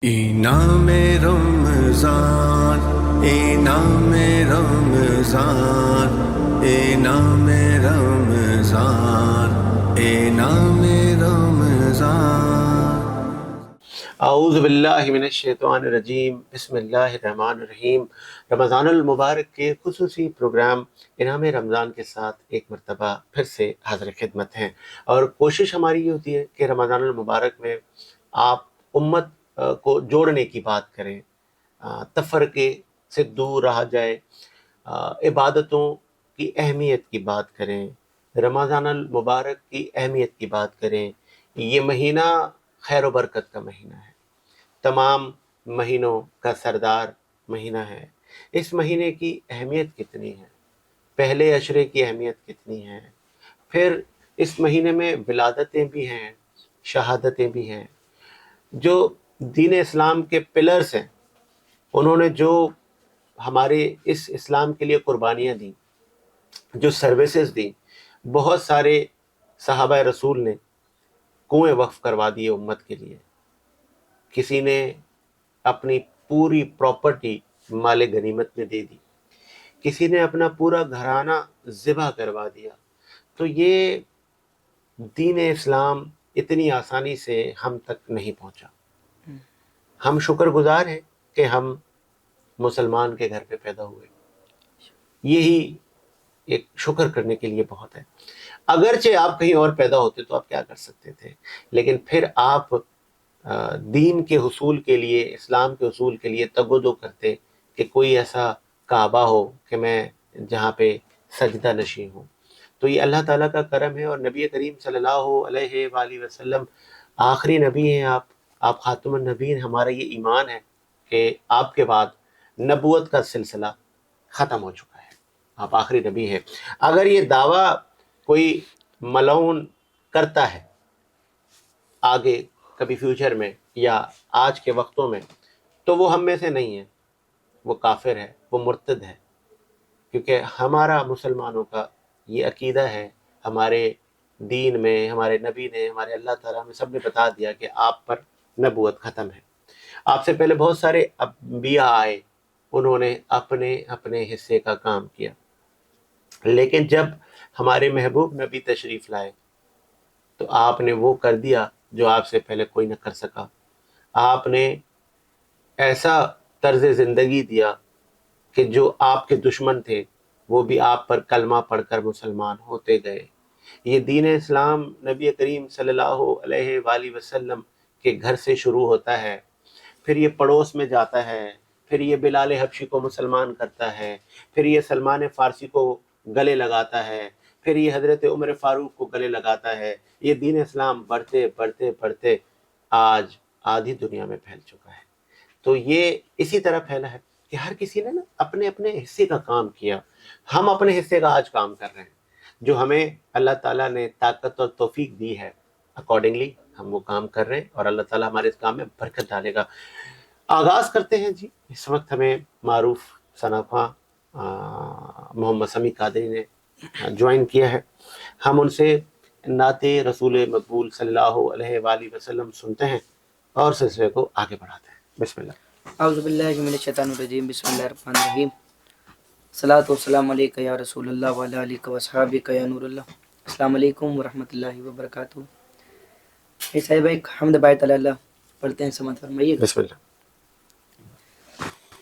انعام رمضان، انعام رمضان، انعام رمضان، انعام رمضان۔ اعوذ باللہ من الشیطان الرجیم، بسم اللہ الرحمن الرحیم۔ رمضان المبارک کے خصوصی پروگرام انعام رمضان کے ساتھ ایک مرتبہ پھر سے حاضر خدمت ہیں، اور کوشش ہماری یہ ہوتی ہے کہ رمضان المبارک میں آپ امت کو جوڑنے کی بات کریں، تفرقے سے دور رہا جائے، عبادتوں کی اہمیت کی بات کریں، رمضان المبارک کی اہمیت کی بات کریں۔ یہ مہینہ خیر و برکت کا مہینہ ہے، تمام مہینوں کا سردار مہینہ ہے۔ اس مہینے کی اہمیت کتنی ہے، پہلے عشرے کی اہمیت کتنی ہے، پھر اس مہینے میں ولادتیں بھی ہیں، شہادتیں بھی ہیں۔ جو دین اسلام کے پلرز ہیں، انہوں نے جو ہمارے اس اسلام کے لیے قربانیاں دیں، جو سروسز دیں، بہت سارے صحابہ رسول نے کنویں وقف کروا دیے امت کے لیے، کسی نے اپنی پوری پراپرٹی مال غنیمت میں دے دی، کسی نے اپنا پورا گھرانہ ذبح کروا دیا۔ تو یہ دین اسلام اتنی آسانی سے ہم تک نہیں پہنچا۔ ہم شکر گزار ہیں کہ ہم مسلمان کے گھر پہ پیدا ہوئے، یہی ایک شکر کرنے کے لیے بہت ہے۔ اگرچہ آپ کہیں اور پیدا ہوتے تو آپ کیا کر سکتے تھے، لیکن پھر آپ دین کے حصول کے لیے، اسلام کے حصول کے لیے تگودو کرتے کہ کوئی ایسا کعبہ ہو کہ میں جہاں پہ سجدہ نشین ہوں۔ تو یہ اللہ تعالیٰ کا کرم ہے، اور نبی کریم صلی اللہ علیہ وآلہ وسلم آخری نبی ہیں، آپ خاتم النبیین۔ ہمارا یہ ایمان ہے کہ آپ کے بعد نبوت کا سلسلہ ختم ہو چکا ہے، آپ آخری نبی ہیں۔ اگر یہ دعویٰ کوئی ملعون کرتا ہے آگے کبھی فیوچر میں یا آج کے وقتوں میں، تو وہ ہم میں سے نہیں ہے، وہ کافر ہے، وہ مرتد ہے، کیونکہ ہمارا مسلمانوں کا یہ عقیدہ ہے، ہمارے دین میں ہمارے نبی نے، ہمارے اللہ تعالیٰ نے سب نے بتا دیا کہ آپ پر نبوت ختم ہے۔ آپ سے پہلے بہت سارے انبیاء آئے، انہوں نے اپنے اپنے حصے کا کام کیا، لیکن جب ہمارے محبوب نبی تشریف لائے تو آپ نے وہ کر دیا جو آپ سے پہلے کوئی نہ کر سکا۔ آپ نے ایسا طرز زندگی دیا کہ جو آپ کے دشمن تھے وہ بھی آپ پر کلمہ پڑھ کر مسلمان ہوتے گئے۔ یہ دین اسلام نبی کریم صلی اللہ علیہ وآلہ وسلم کے گھر سے شروع ہوتا ہے، پھر یہ پڑوس میں جاتا ہے، پھر یہ بلال حبشی کو مسلمان کرتا ہے، پھر یہ سلمان فارسی کو گلے لگاتا ہے، پھر یہ حضرت عمر فاروق کو گلے لگاتا ہے۔ یہ دین اسلام بڑھتے بڑھتے بڑھتے آج آدھی دنیا میں پھیل چکا ہے۔ تو یہ اسی طرح پھیلا ہے کہ ہر کسی نے نا اپنے اپنے حصے کا کام کیا۔ ہم اپنے حصے کا آج کام کر رہے ہیں، جو ہمیں اللہ تعالیٰ نے طاقت اور توفیق دی ہے، اکارڈنگلی ہم وہ کام کر رہے ہیں، اور اللہ تعالیٰ ہمارے اس کام میں برکت ڈالے گا۔ آغاز کرتے ہیں جی۔ اس وقت ہمیں معروف صنفہ محمد سمیع قادری نے جوائن کیا ہے، ہم ان سے نعت رسول مقبول صلی اللہ علیہ وآلہ وسلم سنتے ہیں اور سلسلے کو آگے بڑھاتے ہیں۔ بسم اللہ۔ اعوذ باللہ من الشیطان الرجیم، بسم اللہ الرحمن الرحیم۔ صلاۃ والسلام علیک یا رسول اللہ وعلی آلک و اصحابک یا نور اللہ۔ السلام علیکم ورحمۃ اللہ وبرکاتہ۔ صاحب ایک حمد بائت اللہ پڑھتے ہیں، سماعت فرمائیے۔ بسم اللہ۔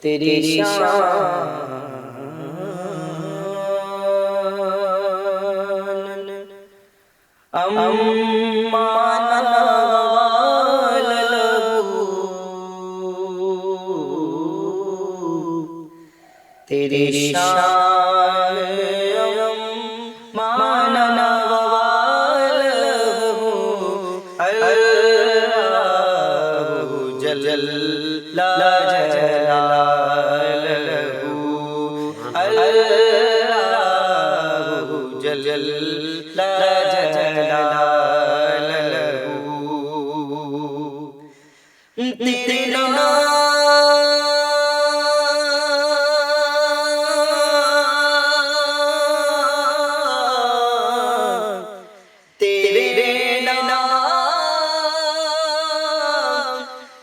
تیری شان تیری شان مانا اللہ جل جلالہ، اللہ جل جلالہ۔ تیرا تیرے نام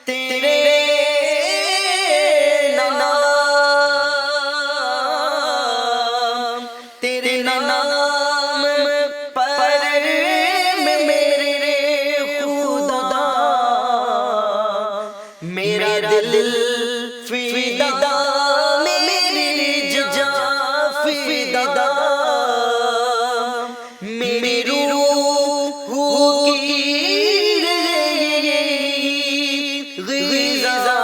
تیرے میرا دل فدا میری جان فدا میری روح کی غذا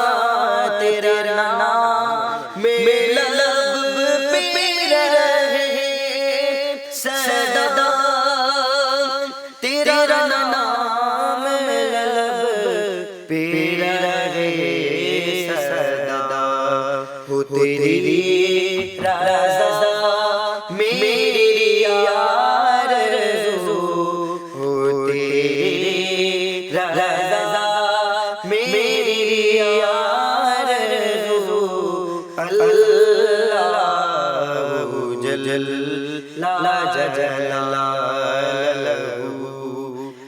تیرا نام میرا لب پہ رہے سدا تیرا نام میرا لب پہ رہے سدا ہو تیری رضا میری آرزو ہو تیری رضا میری آرزو اللہ جل جلالہ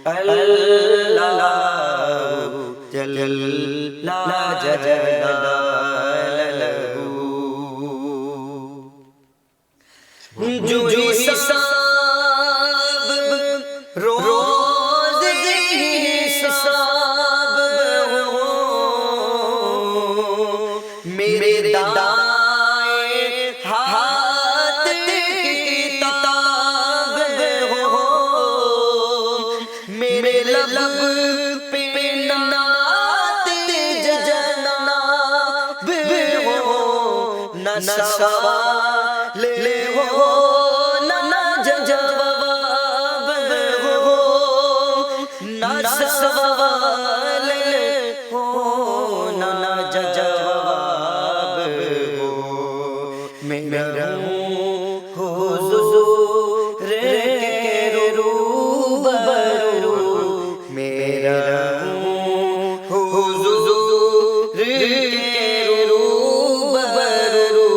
اللہ جل جلالہ جو حساب روز حساب ہو میرے دائیں ہاتھ کتاب ہو میرے لب پہ نعت جناب ہو نہ سوال ہو نہ جواب ہو نہ سوال ہو نہ جواب ہو میرا حضور کے روبرو میرا حضور کے روبرو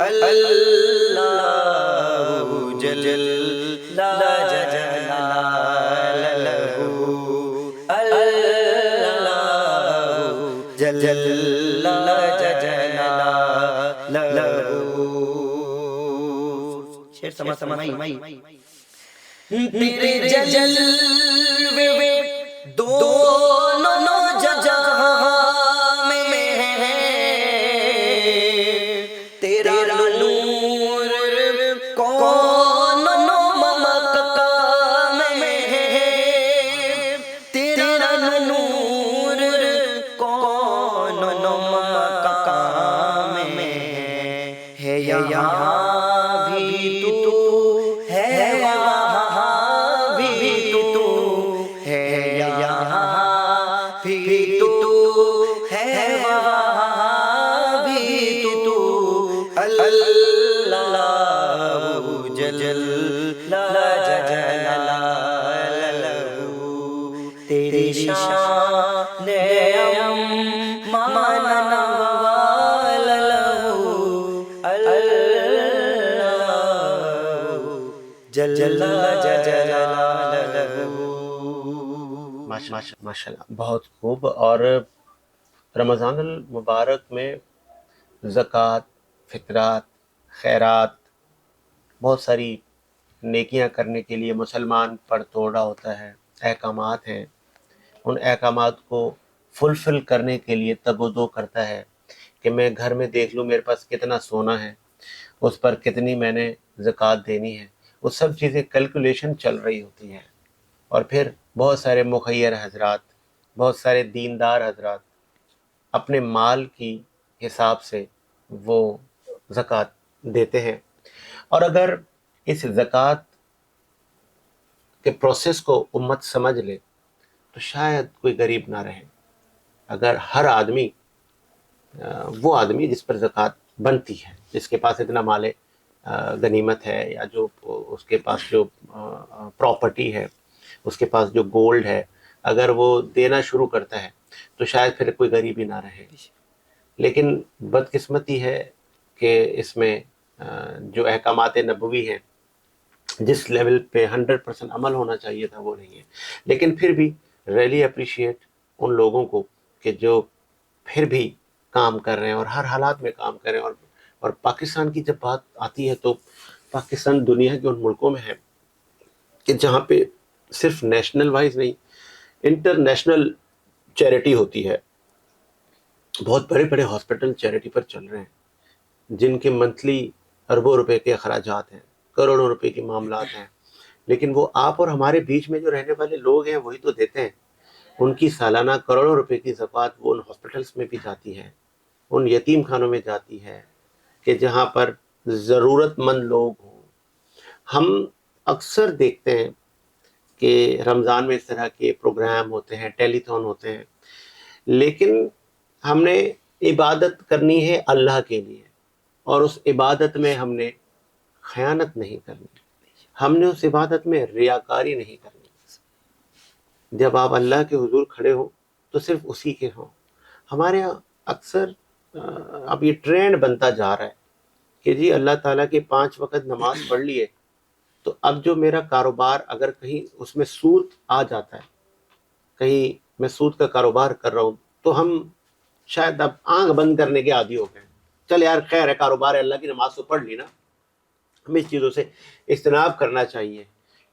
اللہ جل جلالہ اللہ جل جلالہ شیر سمائی تیرے جلوے دونوں جہاں میں تیرا نور کون مقام میں تیرا نور کون مقام میں ہے یہاں بھی تو ہے وہاں بھی تو ہے یہاں بھی تو ہے وہاں بھی تو اللہ جل جلالہ تیری شان مانا جل جلالہ ماشاء اللہ بہت خوب. اور رمضان المبارک میں زکوٰۃ، فطرات، خیرات، بہت ساری نیکیاں کرنے کے لیے مسلمان پر توڑا ہوتا ہے، احکامات ہیں. ان احکامات کو فلفل کرنے کے لیے تگ و دو کرتا ہے کہ میں گھر میں دیکھ لوں میرے پاس کتنا سونا ہے، اس پر کتنی میں نے زکوٰۃ دینی ہے. وہ سب چیزیں کیلکولیشن چل رہی ہوتی ہیں. اور پھر بہت سارے مخیر حضرات، بہت سارے دیندار حضرات اپنے مال کی حساب سے وہ زکوٰۃ دیتے ہیں. اور اگر اس زکوٰۃ کے پروسیس کو امت سمجھ لے تو شاید کوئی غریب نہ رہے. اگر ہر آدمی، وہ آدمی جس پر زکوٰۃ بنتی ہے، جس کے پاس اتنا مال غنیمت ہے، یا جو اس کے پاس جو پراپرٹی ہے، اس کے پاس جو گولڈ ہے، اگر وہ دینا شروع کرتا ہے تو شاید پھر کوئی غریب ہی نہ رہے. لیکن بدقسمتی ہے کہ اس میں جو احکامات نبوی ہیں جس لیول پہ 100% عمل ہونا چاہیے تھا وہ نہیں ہے. لیکن پھر بھی ریلی اپریشیٹ ان لوگوں کو کہ جو پھر بھی کام کر رہے ہیں اور ہر حالات میں کام کر رہے ہیں. اور پاکستان کی جب بات آتی ہے تو پاکستان دنیا کے ان ملکوں میں ہے کہ جہاں پہ صرف نیشنل وائز نہیں، انٹرنیشنل چیریٹی ہوتی ہے. بہت بڑے بڑے ہاسپٹل چیریٹی پر چل رہے ہیں، جن کے منتھلی اربوں روپے کے اخراجات ہیں، کروڑوں روپے کے معاملات ہیں، لیکن وہ آپ اور ہمارے بیچ میں جو رہنے والے لوگ ہیں وہی تو دیتے ہیں۔ ان کی سالانہ کروڑوں روپے کی زکوٰۃ وہ ان ہاسپٹلس میں بھی جاتی ہے، ان یتیم خانوں میں جاتی ہے کہ جہاں پر ضرورت مند لوگ ہوں۔ ہم اکثر دیکھتے ہیں کہ رمضان میں اس طرح کے پروگرام ہوتے ہیں، ٹیلی تھون ہوتے ہیں، لیکن ہم نے عبادت کرنی ہے اللہ کے لیے، اور اس عبادت میں ہم نے خیانت نہیں کرنی، ہم نے اس عبادت میں ریاکاری نہیں کرنی۔ جب آپ اللہ کے حضور کھڑے ہوں تو صرف اسی کے ہوں۔ ہمارے یہاں اکثر اب یہ ٹرینڈ بنتا جا رہا ہے کہ جی اللہ تعالیٰ کے 5 وقت نماز پڑھ لیے تو اب جو میرا کاروبار اگر کہیں اس میں سود آ جاتا ہے، کہیں میں سود کا کاروبار کر رہا ہوں، تو ہم شاید اب آنکھ بند کرنے کے عادی ہو گئے۔ چل یار خیر ہے، کاروبار ہے، اللہ کی نماز تو پڑھ لی نا۔ ہمیں اس چیزوں سے اجتناب کرنا چاہیے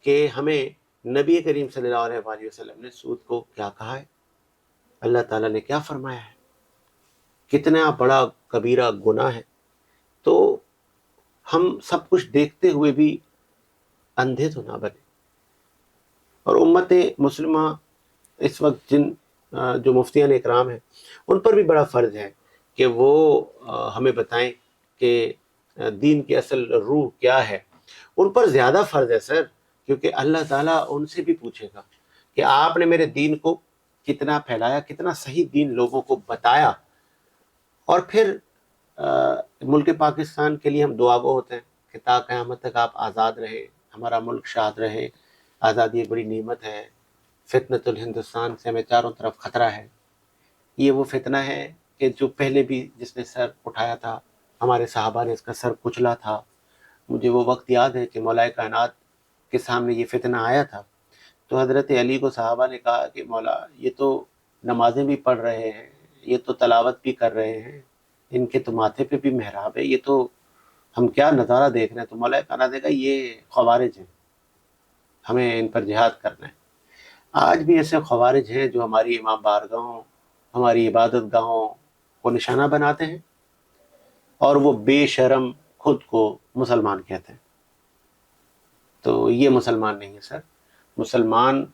کہ ہمیں نبی کریم صلی اللہ علیہ وآلہ وسلم نے سود کو کیا کہا ہے، اللہ تعالیٰ نے کیا فرمایا ہے، کتنا بڑا کبیرہ گناہ ہے۔ تو ہم سب کچھ دیکھتے ہوئے بھی اندھے تو نہ بنے۔ اور امت مسلمہ اس وقت جن جو مفتیان اکرام ہیں ان پر بھی بڑا فرض ہے کہ وہ ہمیں بتائیں کہ دین کی اصل روح کیا ہے۔ ان پر زیادہ فرض ہے سر، کیونکہ اللہ تعالیٰ ان سے بھی پوچھے گا کہ آپ نے میرے دین کو کتنا پھیلایا، کتنا صحیح دین لوگوں کو بتایا۔ اور پھر ملک پاکستان کے لیے ہم دعا گو ہوتے ہیں کہ تا قیامت تک آپ آزاد رہے، ہمارا ملک شاد رہے۔ آزادی ایک بڑی نعمت ہے۔ فتنۃ الہندوستان سے ہمیں چاروں طرف خطرہ ہے۔ یہ وہ فتنہ ہے کہ جو پہلے بھی جس نے سر اٹھایا تھا، ہمارے صحابہ نے اس کا سر کچلا تھا۔ مجھے وہ وقت یاد ہے کہ مولا کائنات کے سامنے یہ فتنہ آیا تھا تو حضرت علی کو صحابہ نے کہا کہ مولا یہ تو نمازیں بھی پڑھ رہے ہیں، یہ تو تلاوت بھی کر رہے ہیں، ان کے تو ماتھے پہ بھی محراب ہے، یہ تو ہم کیا نظارہ دیکھ رہے ہیں۔ تو مولا کائنات نے کہا یہ خوارج ہیں، ہمیں ان پر جہاد کرنا ہے۔ آج بھی ایسے خوارج ہیں جو ہماری امام بارگاہوں، ہماری عبادت گاہوں کو نشانہ بناتے ہیں، اور وہ بے شرم خود کو مسلمان کہتے ہیں۔ تو یہ مسلمان نہیں ہے سر۔ مسلمان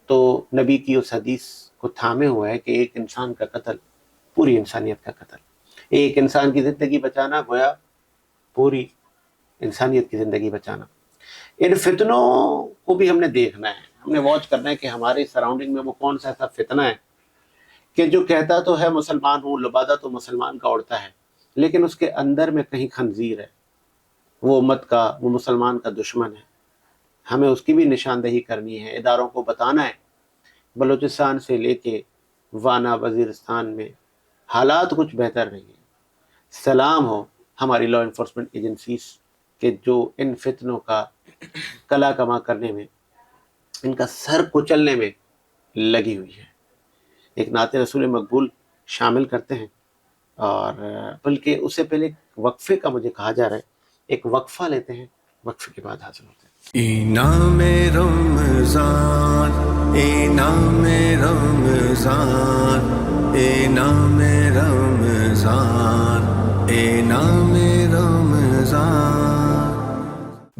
تو نبی کی اس حدیث کو تھامے ہوا ہے کہ ایک انسان کا قتل پوری انسانیت کا قتل، ایک انسان کی زندگی بچانا گویا پوری انسانیت کی زندگی بچانا۔ ان فتنوں کو بھی ہم نے دیکھنا ہے، ہم نے واچ کرنا ہے کہ ہمارے سراؤنڈنگ میں وہ کون سا ایسا فتنہ ہے کہ جو کہتا تو ہے مسلمان ہوں، لبادہ تو مسلمان کا اڑتا ہے، لیکن اس کے اندر میں کہیں خنزیر ہے، وہ امت کا، وہ مسلمان کا دشمن ہے۔ ہمیں اس کی بھی نشاندہی کرنی ہے، اداروں کو بتانا ہے۔ بلوچستان سے لے کے وانا وزیرستان میں حالات کچھ بہتر نہیں ہیں۔ سلام ہو ہماری لا انفورسمنٹ ایجنسیز کہ جو ان فتنوں کا کلا کما کرنے میں، ان کا سر کچلنے میں لگی ہوئی ہے۔ ایک نعت رسول مقبول شامل کرتے ہیں، اور بلکہ اس سے پہلے ایک وقفے کا مجھے کہا جا رہا ہے، ایک وقفہ لیتے ہیں، وقفے کے بعد حاضر ہوتے ہیں۔ انعام رمضان، انعام رمضان، انعام رمضان، انعام رمضان۔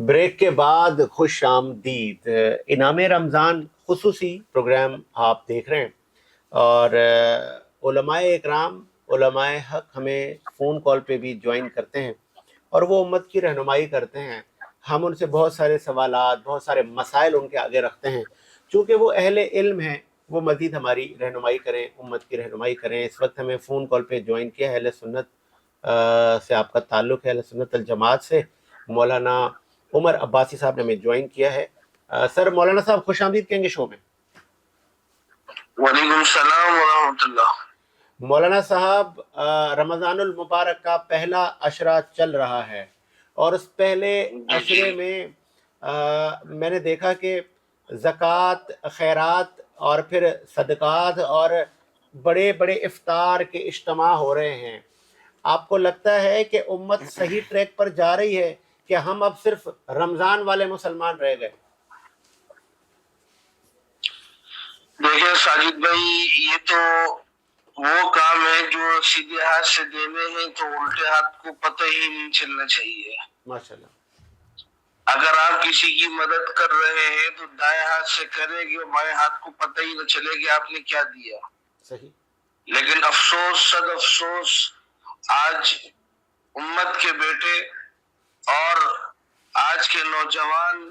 بریک کے بعد خوش آمدید۔ انعام رمضان خصوصی پروگرام آپ دیکھ رہے ہیں، اور علماء اکرام، علماء حق ہمیں فون کال پہ بھی جوائن کرتے ہیں اور وہ امت کی رہنمائی کرتے ہیں۔ ہم ان سے بہت سارے سوالات، بہت سارے مسائل ان کے آگے رکھتے ہیں، چونکہ وہ اہل علم ہیں، وہ مزید ہماری رہنمائی کریں، امت کی رہنمائی کریں۔ اس وقت ہمیں فون کال پہ جوائن کیا ہے، اہل سنت سے آپ کا تعلق ہے، اہل سنت الجماعت سے مولانا عمر عباسی صاحب نے ہمیں جوائن کیا ہے۔ سر مولانا صاحب خوش آمدید کہیں گے شو میں۔ وعلیکم السلام ورحمۃ اللہ۔ مولانا صاحب، رمضان المبارک کا پہلا عشرہ چل رہا ہے، اور اس پہلے عشرے میں نے دیکھا کہ زکوٰۃ، خیرات اور پھر صدقات اور بڑے بڑے افطار کے اجتماع ہو رہے ہیں۔ آپ کو لگتا ہے کہ امت صحیح ٹریک پر جا رہی ہے کہ ہم اب صرف رمضان والے مسلمان رہ گئے؟ دیکھیں ساجد بھائی، یہ تو وہ کام ہے جو سیدھے ہاتھ سے دینے ہیں تو الٹے ہاتھ کو پتہ ہی نہیں چلنا چاہیے. ماشاءاللہ. اگر آپ کسی کی مدد کر رہے ہیں تو دائیں ہاتھ سے کریں گے، بائیں ہاتھ کو پتہ ہی نہ چلے کہ آپ نے کیا دیا. صحیح. لیکن افسوس صد افسوس، آج امت کے بیٹے اور آج کے نوجوان،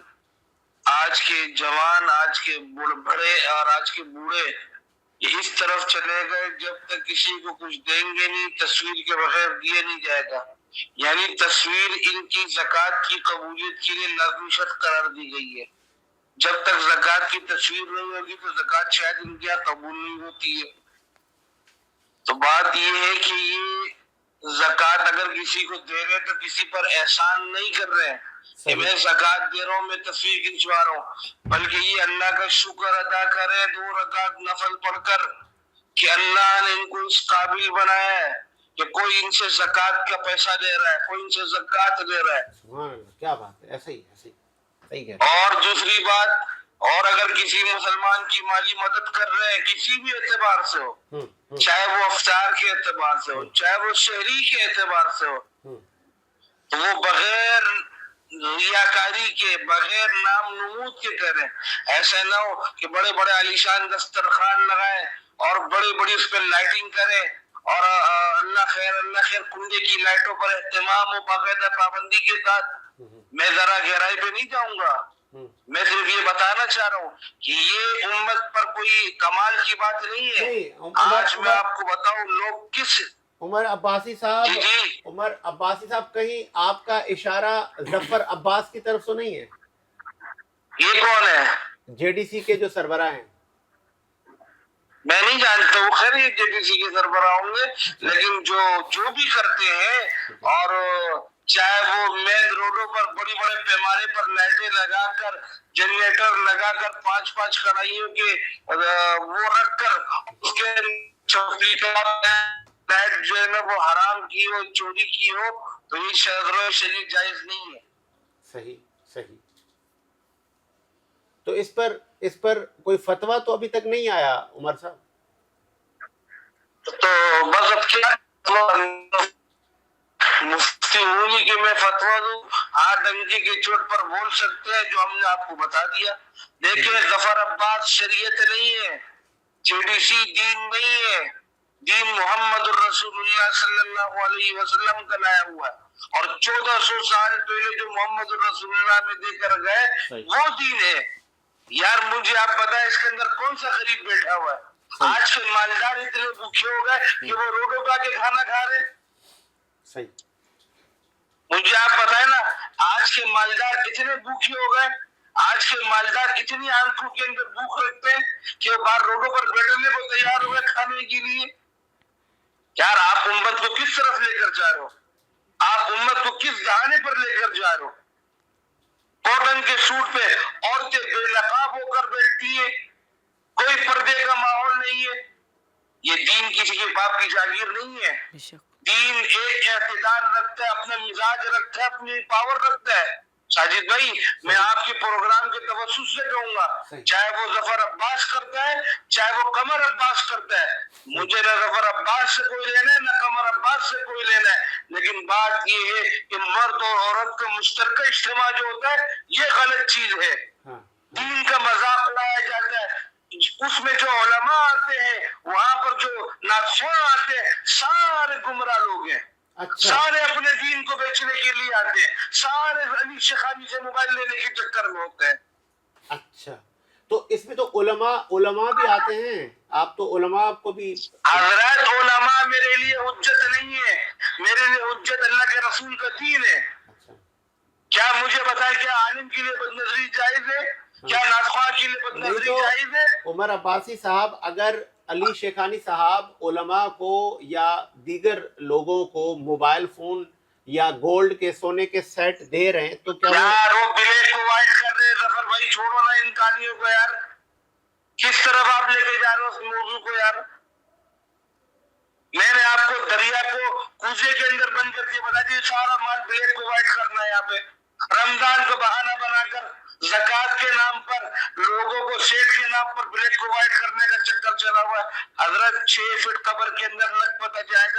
آج کے جوان، آج کے بڑے اور آج کے بوڑھے یہ اس طرف چلے گئے جب تک کسی کو کچھ دیں گے نہیں تصویر کے بغیر دیے نہیں جائے گا. یعنی تصویر ان کی زکوٰۃ کی قبولیت کے لیے لازمی شرط قرار دی گئی ہے. جب تک زکوٰۃ کی تصویر نہیں ہوگی تو زکوٰۃ شاید ان کے یہاں قبول نہیں ہوتی ہے. تو بات یہ ہے کہ یہ زکوٰۃ اگر کسی کو دے رہے تو کسی پر احسان نہیں کر رہے ہیں کہ میں زکوٰۃ دے رہا ہوں، میں تصویر کھنچوا رہا ہوں، بلکہ یہ اللہ کا شکر ادا کرے 2 رکعت نفل پڑھ کر کہ اللہ نے ان کو اس قابل بنایا ہے کہ کوئی ان سے زکوٰۃ کا پیسہ دے رہا ہے، کوئی ان سے زکوٰۃ دے رہا ہے. سبحان اللہ، کیا بات ہے. ایسے ہی ایسے ہی صحیح کہہ رہے ہیں. اور دوسری بات، اور اگر کسی مسلمان کی مالی مدد کر رہے ہیں کسی بھی اعتبار سے ہو، چاہے وہ افطار کے اعتبار سے ہو، چاہے وہ شہری کے اعتبار سے ہو، تو وہ بغیر ریاکاری کے، بغیر نام نمود کے کریں. ایسا نہ ہو کہ بڑے بڑے عالیشان دسترخوان لگائیں اور بڑی بڑی اس پہ لائٹنگ کریں اور اللہ خیر کنڈے کی لائٹوں پر اہتمام و باقاعدہ پابندی کے ساتھ. میں ذرا گہرائی پہ نہیں جاؤں گا، میں صرف یہ بتانا چاہ رہا ہوں کہ یہ امت پر کوئی کمال کی بات نہیں ہے. آج میں آپ کو بتاؤں لوگ کس عمر عباسی صاحب کہیں آپ کا اشارہ ظفر عباس کی طرف سے نہیں ہے؟ یہ کون ہے؟ جے ڈی سی کے جو سربراہ ہیں. میں نہیں جانتا، وہ خیر یہ جے ڈی سی کے سربراہ ہوں گے، لیکن جو بھی کرتے ہیں، اور چاہے وہ مین روڈوں پر بڑی بڑے پیمانے پر لائٹیں لگا کر، جنریٹر لگا کر، 5 کڑھائیوں کے وہ رکھ کر اس کے چوکی کا لائٹ جو ہے نا وہ حرام کی ہو، چوری کی ہو، تو یہ شریعت جائز نہیں ہے. صحیح صحیح. تو اس پر کوئی فتویٰ تو ابھی تک نہیں آیا عمر صاحب؟ تو بس اب کیا مفتی ہوں کہ میں فتویٰ دوں؟ ہاتھ ڈنکی کے چوٹ پر بول سکتے ہیں جو ہم نے آپ کو بتا دیا. دیکھیں ظفر عباس شریعت نہیں ہے، جے ڈی سی دین نہیں ہے، دین محمد الرسول اللہ صلی اللہ علیہ وسلم کا لایا ہوا ہے. اور 1400 سال پہلے جو محمد الرسول اللہ میں دے کر گئے وہ دین ہے. یار مجھے آپ بتائیں اس کے اندر کون سا غریب بیٹھا ہوا ہے؟ آج کے مالدار اتنے بھوکے ہو گئے کہ وہ روڈوں کا کے کھانا کھا رہے. صحیح. مجھے آپ بتائیں نا، آج کے مالدار اتنے بھوکے ہو گئے، آج کے مالدار اتنی آنکھوں کے اندر بھوک رکھتے ہیں کہ وہ باہر روڈوں پر بیٹھنے کو تیار ہو گئے کھانے کے لیے. یار آپ امت کو کس طرف لے کر جا رہے ہو؟ آپ امت کو کس دہانے پر لے کر جا رہے ہو؟ کاٹن کے سوٹ پہ عورتیں بے نقاب ہو کر بیٹھتی ہیں، کوئی پردے کا ماحول نہیں ہے. یہ دین کسی کے باپ کی جاگیر نہیں ہے. دین ایک اعتدال رکھتا ہے، اپنا مزاج رکھتا ہے، اپنی پاور رکھتا ہے. ساجد بھائی میں آپ کے پروگرام کے توسط سے کہوں گا، چاہے وہ ظفر عباس کرتا ہے چاہے وہ قمر عباس کرتا ہے، مجھے نہ ظفر عباس سے کوئی لینا ہے نہ قمر عباس سے کوئی لینا ہے. لیکن بات یہ ہے کہ مرد اور عورت کا مشترکہ اجتماع جو ہوتا ہے یہ غلط چیز ہے. دین کا مذاق اڑایا جاتا ہے. اس میں جو علماء آتے ہیں، وہاں پر جو ناخواں آتے ہیں، سارے گمراہ لوگ ہیں. سارے اپنے دین کو بیچنے کے لیے آتے ہیں، سارے علی شیخانی سے موبائل لینے کے چکر میں ہوتے ہیں. اچھا، تو اس میں تو علماء بھی آتے ہیں. آپ تو علماء کو بھی حضرات، علماء میرے لیے حجت نہیں ہے، میرے لیے حجت اللہ کے رسول کا دین ہے. کیا مجھے بتائیں کیا عالم کے لیے بدنظری جائز ہے؟ کیا ناخواں کے لیے بدنظری جائز ہے؟ عمر عباسی صاحب اگر علی شیخانی صاحب علماء کو یا دیگر لوگوں کو موبائل فون یا گولڈ کے سونے کے سیٹ دے رہے ہیں تو کیا یار وہ بلیک کو وائٹ کر رہے ہیں؟ ظفر بھائی چھوڑو نا ان کہانیوں کو یار، کس طرف آپ لے کے جا رہے ہو اس موضوع کو یار. میں نے آپ کو دریا کو کوزے کے اندر بند کر کے بتا دیا سارا مال بلیک کو وائٹ کرنا ہے. یہاں پہ رمضان کو بہانہ بنا کر زکوٰۃ کے نام پر لوگوں کو سیٹ کے نام پر بلیک کو وائٹ کرنے کا چکر چلا ہوا ہے. حضرت 6 فٹ قبر کے اندر لگ پتہ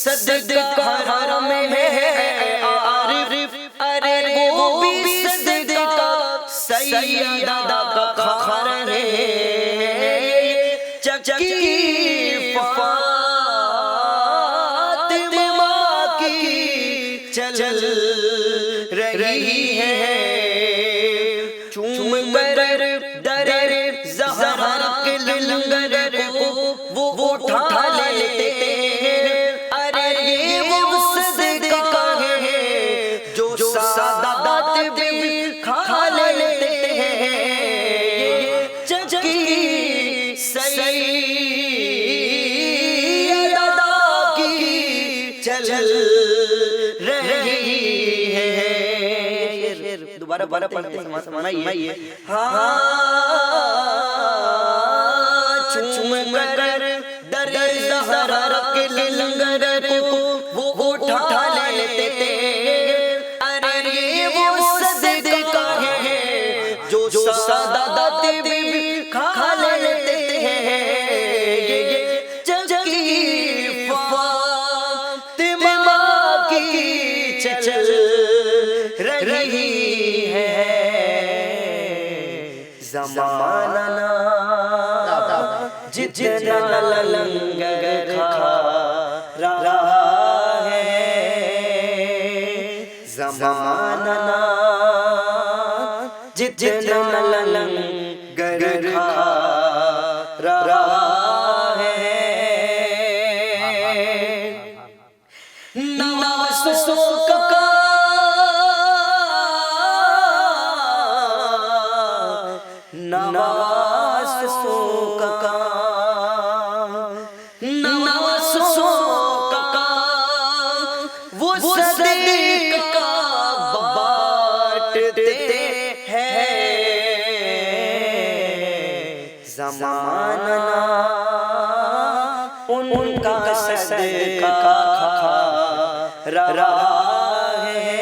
صدقہ حرم ہے عارف، ارے وہ بھی صدقہ سیدہ کا خر ہے، چکی فاطمہ کی چل رہی ہے، چوم کر در زہرا کے لنگر کو وہ اٹھا لیتے ہیں، ارے یہ وہ صدقہ ہے جو سادات بھی کھا لیتے ہیں، چکی سیدہ کی چل رہی ہے۔ دوبارہ پڑھتے ہیں، سمائیے۔ ہاں چوم کر در زہرا کے لنگر کو وہ اٹھا لیتے تھے، ارے یہ وہ صدقہ ہے جو سادات بھی کھا لیتے ہیں، چکی فاطمہ کی چل رہی ہے، زمانہ جتنا لنگر کھا رہا ہے، زمانہ جتنا لنگر کھا رہا ہے، نواسوں کا وہ صدقہ بانٹتے ہیں، زمانہ ان کا صدقہ کھا رہا ہے،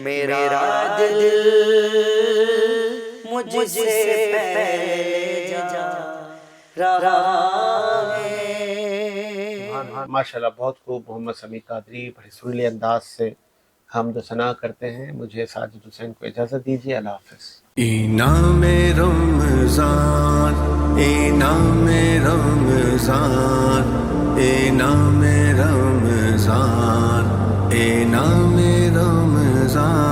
میرا دل مجھ سے پہلے جا رہا ہے۔ ماشاءاللہ بہت خوب۔ محمد سمیع قادری بڑے سریلے انداز سے حمد و ثنا کرتے ہیں۔ مجھے ساجد حسین کو اجازت دیجیے، اللہ حافظ۔ انعام رمضان، انعام رمضان، انعام رمضان، انعام رمضان۔